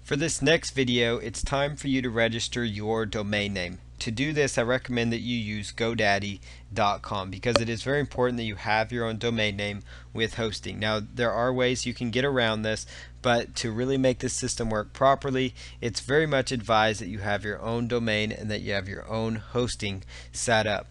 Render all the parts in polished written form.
For this next video, it's time for you to register your domain name. To do this, I recommend that you use GoDaddy.com because it is very important that you have your own domain name with hosting. Now, there are ways you can get around this, but to really make this system work properly, it's very much advised that you have your own domain and that you have your own hosting set up.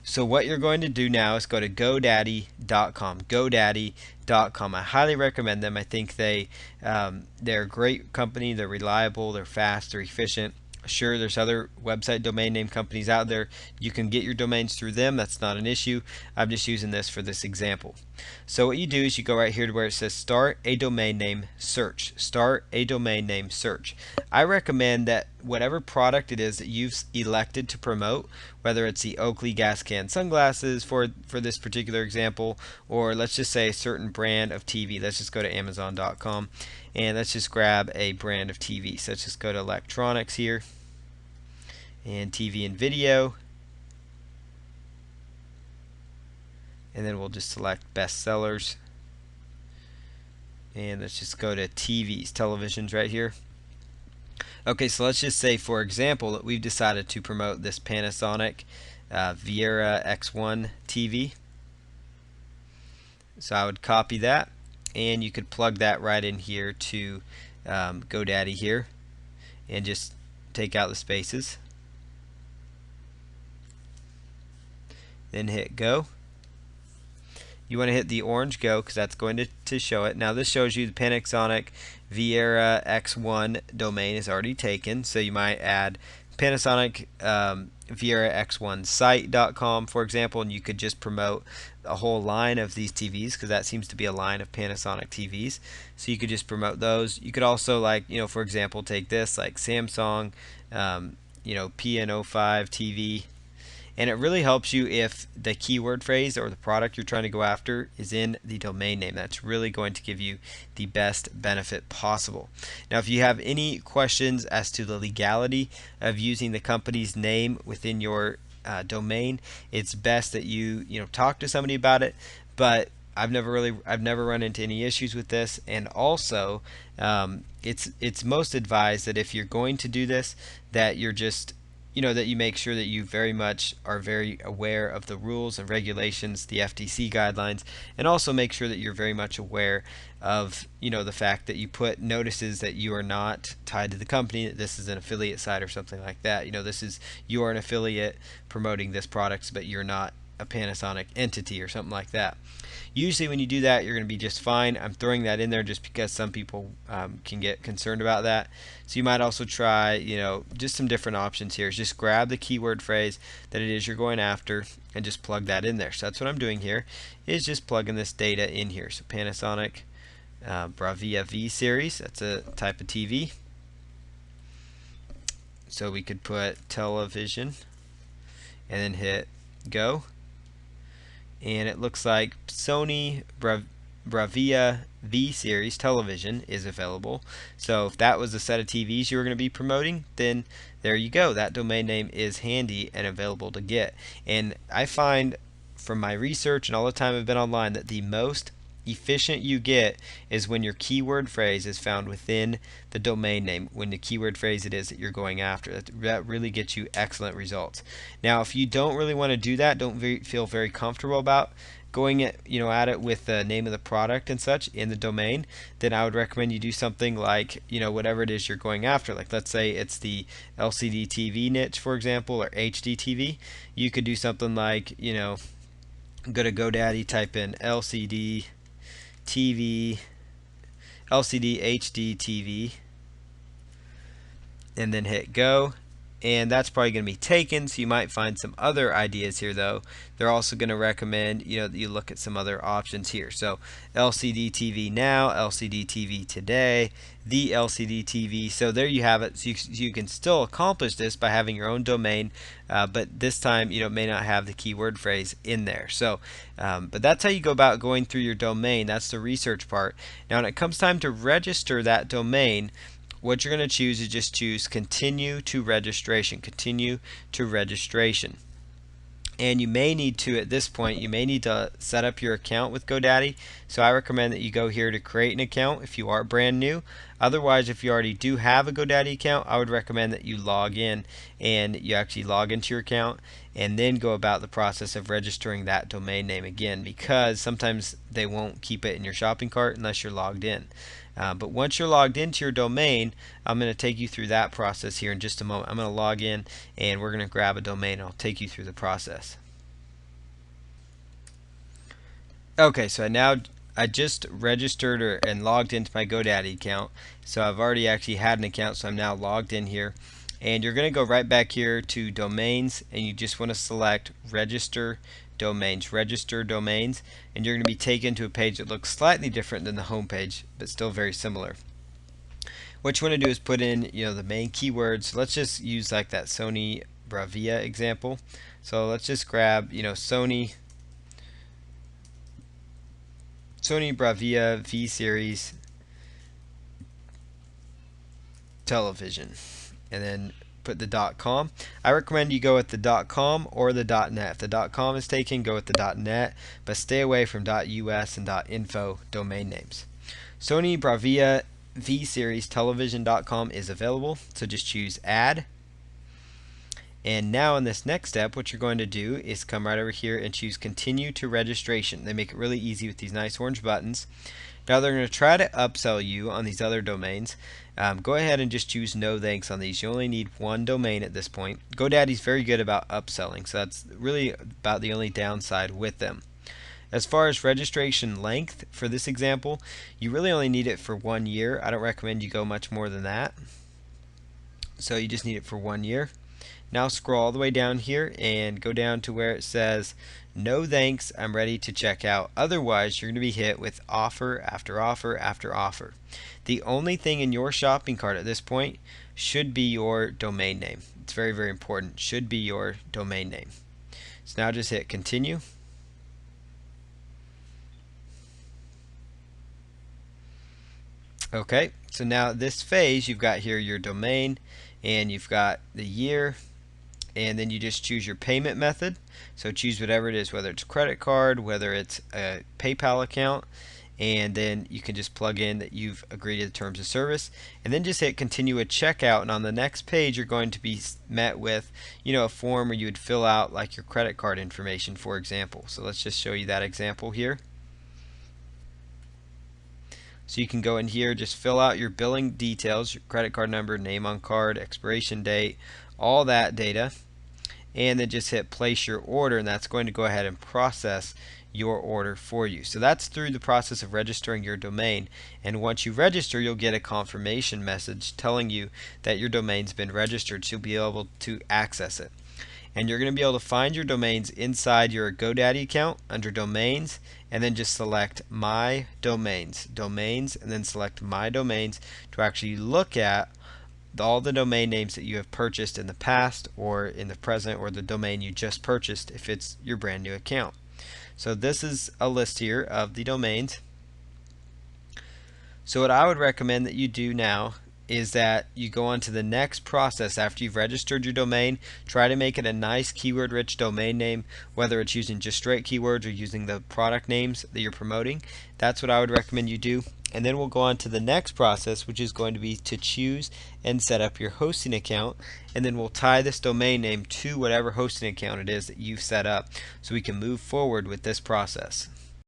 So what you're going to do now is go to GoDaddy.com. GoDaddy.com. I highly recommend them. I think they're a great company. They're reliable. They're fast. They're efficient. Sure, there's other website domain name companies out there. You can get your domains through them. That's not an issue. I'm just using this for this example. So what you do is you go right here to where it says start a domain name search. Start a domain name search. I recommend that whatever product it is that you've elected to promote, whether it's the Oakley gas can sunglasses for this particular example, or let's just say a certain brand of TV. Let's just go to Amazon.com and let's just grab a brand of TV. So let's just go to electronics here and TV and video, and then we'll just select best sellers, and let's just go to TVs, televisions right here. Okay, so let's just say, for example, that we've decided to promote this Panasonic Viera X1 TV. So I would copy that, and you could plug that right in here to GoDaddy here, and just take out the spaces. Then hit go. You want to hit the orange go because that's going to show it. Now this shows you the Panasonic Viera X1 domain is already taken, so you might add Panasonic Viera X1 site.com, for example, and you could just promote a whole line of these TVs because that seems to be a line of Panasonic TVs. So you could just promote those. You could also, like, for example, take this like Samsung PN05 TV. And it really helps you if the keyword phrase or the product you're trying to go after is in the domain name. That's really going to give you the best benefit possible. Now, if you have any questions as to the legality of using the company's name within your domain, it's best that you talk to somebody about it. But I've never run into any issues with this, and also it's most advised that if you're going to do this, that you're just that you make sure that you very much are very aware of the rules and regulations, the FTC guidelines, and also make sure that you're very much aware of the fact that you put notices that you are not tied to the company, that this is an affiliate site or something like that. You are an affiliate promoting this product, but you're not a Panasonic entity or something like that. Usually when you do that, you're going to be just fine. I'm throwing that in there just because some people can get concerned about that. So you might also try, just some different options here. Just grab the keyword phrase that it is you're going after and just plug that in there. So that's what I'm doing here, is just plugging this data in here. So Panasonic Bravia V series, that's a type of TV. So we could put television and then hit go. And it looks like Sony Bravia V series television is available. So if that was a set of TVs you were going to be promoting, then there you go. That domain name is handy and available to get. And I find from my research and all the time I've been online that the most efficient you get is when your keyword phrase is found within the domain name, when the keyword phrase it is that you're going after. That really gets you excellent results. Now, if you don't really want to do that, don't feel very comfortable about going at it with the name of the product and such in the domain, then I would recommend you do something like whatever it is you're going after. Like, let's say it's the LCD TV niche, for example, or HD TV. You could do something like go to GoDaddy, type in LCD TV, LCD HD TV, and then hit go. And that's probably going to be taken, so you might find some other ideas here though. They're also going to recommend that you look at some other options here. So LCD TV now, LCD TV today, the LCD TV. So there you have it. So you can still accomplish this by having your own domain, but this time may not have the keyword phrase in there. So but that's how you go about going through your domain. That's the research part. Now when it comes time to register that domain, what you're going to choose is just choose continue to registration. Continue to registration. And you may need to, at this point, you may need to set up your account with GoDaddy. So I recommend that you go here to create an account if you are brand new. Otherwise, if you already do have a GoDaddy account, I would recommend that you log in and you actually log into your account and then go about the process of registering that domain name again, because sometimes they won't keep it in your shopping cart unless you're logged in. But once you're logged into your domain, I'm going to take you through that process here in just a moment. I'm going to log in and we're going to grab a domain and I'll take you through the process. Okay, so I just registered and logged into my GoDaddy account. So I've already actually had an account, so I'm now logged in here. And you're going to go right back here to domains, and you just want to select register domains, and you're going to be taken to a page that looks slightly different than the home page, but still very similar. What you want to do is put in, the main keywords. Let's just use like that Sony Bravia example. So let's just grab, Sony Bravia V series television, and then put the .com. I recommend you go with the .com or the .net. If the .com is taken, go with the .net, but stay away from .us and .info domain names. Sony Bravia V series television.com is available, so just choose add. And now in this next step, what you're going to do is come right over here and choose continue to registration. They make it really easy with these nice orange buttons. Now they're going to try to upsell you on these other domains. Go ahead and just choose no thanks on these. You only need one domain at this point. GoDaddy's very good about upselling, so that's really about the only downside with them. As far as registration length for this example, you really only need it for 1 year. I don't recommend you go much more than that. So you just need it for 1 year. Now scroll all the way down here and go down to where it says no thanks, I'm ready to check out. Otherwise, you're going to be hit with offer after offer after offer. The only thing in your shopping cart at this point should be your domain name. It's very, very important. Should be your domain name. So now just hit continue. Okay, so now this phase, you've got here your domain and you've got the year, and then you just choose your payment method. So choose whatever it is, whether it's credit card, whether it's a PayPal account, and then you can just plug in that you've agreed to the terms of service, and then just hit continue at checkout. And on the next page, you're going to be met with, a form where you would fill out like your credit card information, for example. So let's just show you that example here. So you can go in here, just fill out your billing details, your credit card number, name on card, expiration date, all that data, and then just hit place your order, and that's going to go ahead and process your order for you. So that's through the process of registering your domain, and once you register, you'll get a confirmation message telling you that your domain's been registered, so you'll be able to access it. And you're going to be able to find your domains inside your GoDaddy account under domains, and then just select my domains, and then select my domains to actually look at all the domain names that you have purchased in the past or in the present, or the domain you just purchased if it's your brand new account. So this is a list here of the domains. So what I would recommend that you do now is that you go on to the next process after you've registered your domain. Try to make it a nice keyword rich domain name, whether it's using just straight keywords or using the product names that you're promoting. That's what I would recommend you do. And then we'll go on to the next process, which is going to be to choose and set up your hosting account, and then we'll tie this domain name to whatever hosting account it is that you've set up so we can move forward with this process.